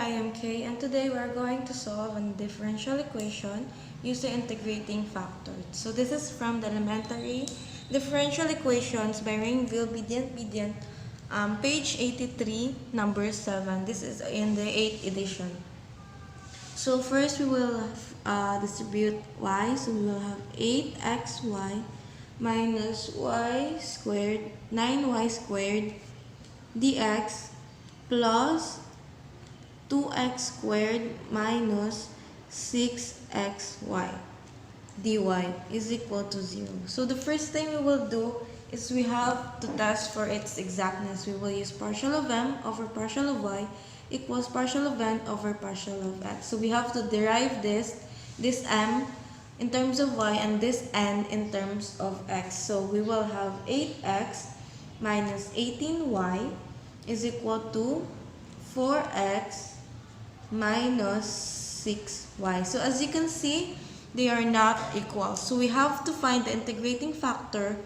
I am Kay, and today we are going to solve a differential equation using integrating factors. So this is from the elementary differential equations by Rainville, Bidient, page 83, number 7. This is in the 8th edition. So first we will distribute y. So we will have 8xy minus y squared, 9y squared dx plus 2x squared minus 6xy dy is equal to 0. So the first thing we will do is we have to test for its exactness. We will use partial of m over partial of y equals partial of n over partial of x. So we have to derive this m in terms of y and this n in terms of x. So we will have 8x minus 18y is equal to 4x minus 6y. So as you can see, they are not equal. So we have to find the integrating factor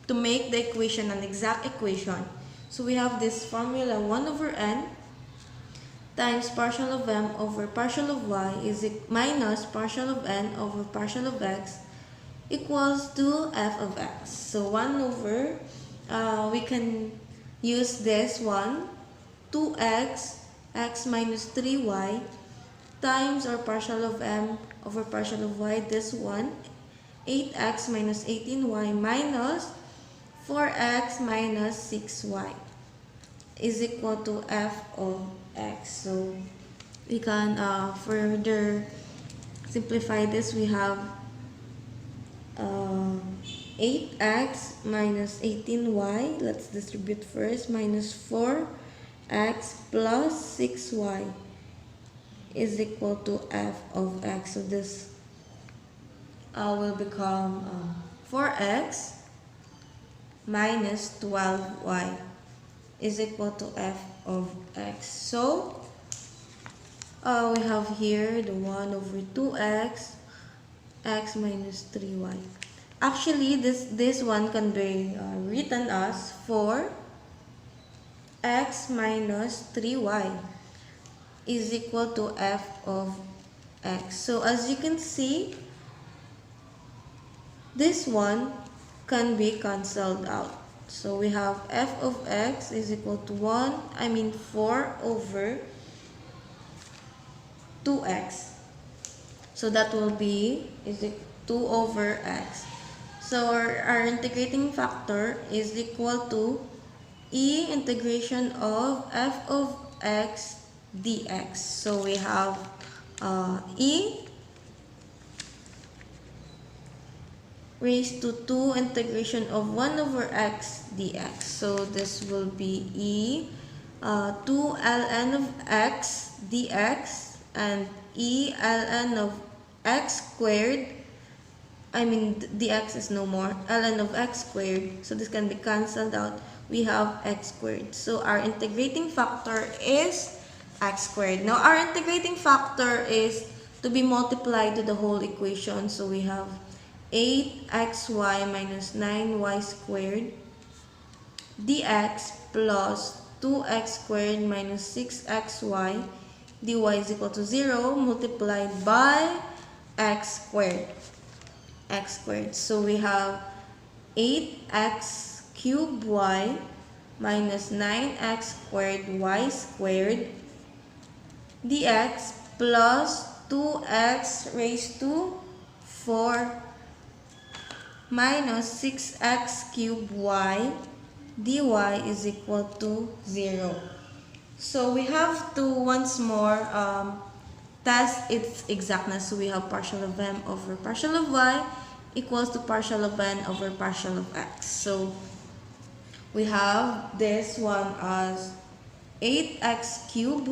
to make the equation an exact equation. So we have this formula 1 over n times partial of m over partial of y is minus partial of n over partial of x equals to f of x. So 1 over, we can use this one, 2x, x minus 3y times our partial of m over partial of y, this one, 8x minus 18y minus 4x minus 6y is equal to f of x. So we can further simplify this. We have 8x minus 18y, let's distribute first, minus 4x plus 6y is equal to f of x. So this will become 4x minus 12y is equal to f of x. So we have here the 1 over 2x, x minus 3y. Actually, this one can be written as 4x minus 3y is equal to f of x. So as you can see, this one can be cancelled out. So we have f of x is equal to 4 over 2x. So that will be 2 over x. So our integrating factor is equal to e integration of f of x dx. So we have e raised to 2 integration of 1 over x dx. So this will be e 2 ln of x dx and e ln of x squared. Dx is no more, ln of x squared. So this can be cancelled out. We have x squared. So our integrating factor is x squared. Now our integrating factor is to be multiplied to the whole equation. So we have 8xy minus 9y squared dx plus 2x squared minus 6xy dy is equal to 0 multiplied by x squared. So we have 8x cubed y minus 9x squared y squared dx plus 2x raised to 4 minus 6x cubed y dy is equal to 0. So we have to once more test its exactness. So we have partial of m over partial of y equals to partial of n over partial of x. So we have this one as 8x cubed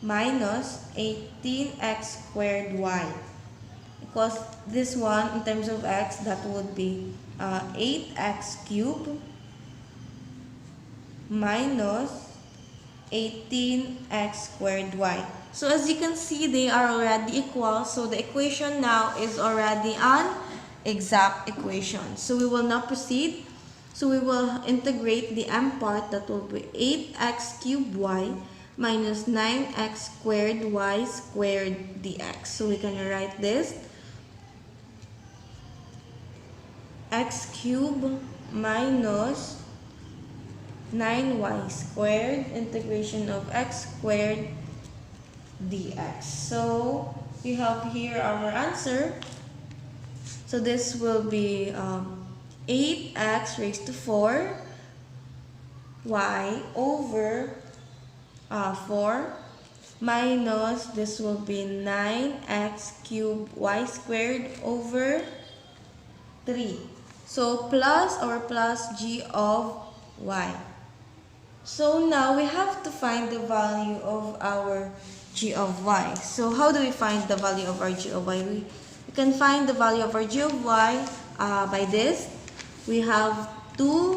minus 18x squared y equals this one in terms of x, that would be 8x cubed minus 18x squared y. So as you can see, they are already equal. So the equation now is already an exact equation. So we will now proceed. So we will integrate the m part, that will be 8x cubed y minus 9x squared y squared dx. So we can write this x cubed minus 9y squared integration of x squared dx. So we have here our answer. So this will be 8x raised to 4 y over 4 minus, this will be 9x cubed y squared over 3. So plus or plus g of y. So now we have to find the value of our g of y. So how do we find the value of our g of y? We can find the value of our g of y by this. We have to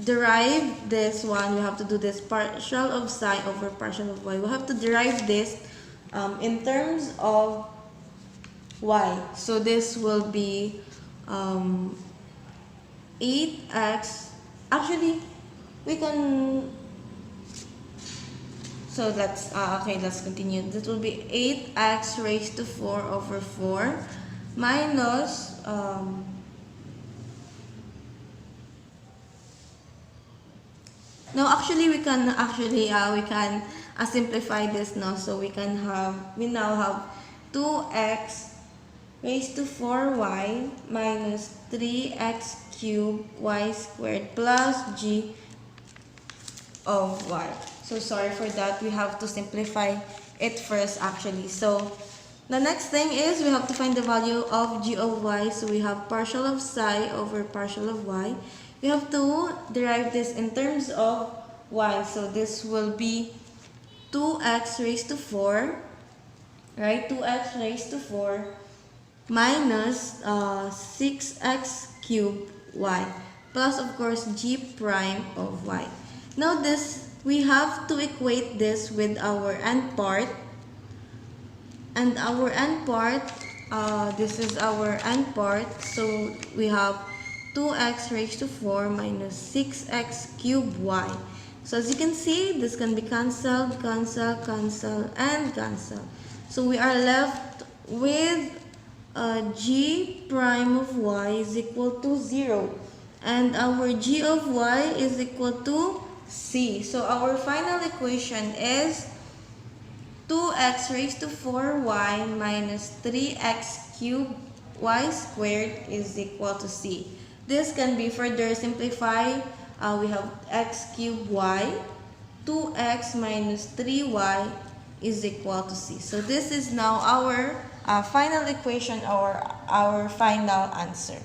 derive this one. We have to do this partial of psi over partial of y. We have to derive this in terms of y. So this will be 8x. Actually, we can. So let's continue. This will be 8x raised to 4 over 4 minus no, actually we can simplify this now. So we now have 2x raised to 4y minus 3x cubed y squared plus g of y. So sorry for that. We have to simplify it first actually. So the next thing is we have to find the value of g of y. So we have partial of psi over partial of y. We have to derive this in terms of y. So this will be 2x raised to 4, right? 2x raised to 4 minus 6x cubed y plus of course g prime of y. Now this, we have to equate this with our end part. And our end part, this is our end part. So we have 2x raised to 4 minus 6x cubed y. So as you can see, this can be cancelled, cancel, cancel, and cancel. So we are left with g prime of y is equal to 0. And our g of y is equal to c. So our final equation is 2x raised to 4y minus 3x cubed y squared is equal to c. This can be further simplified. We have x cubed y, 2x minus 3y is equal to c. So this is now our final equation or our final answer.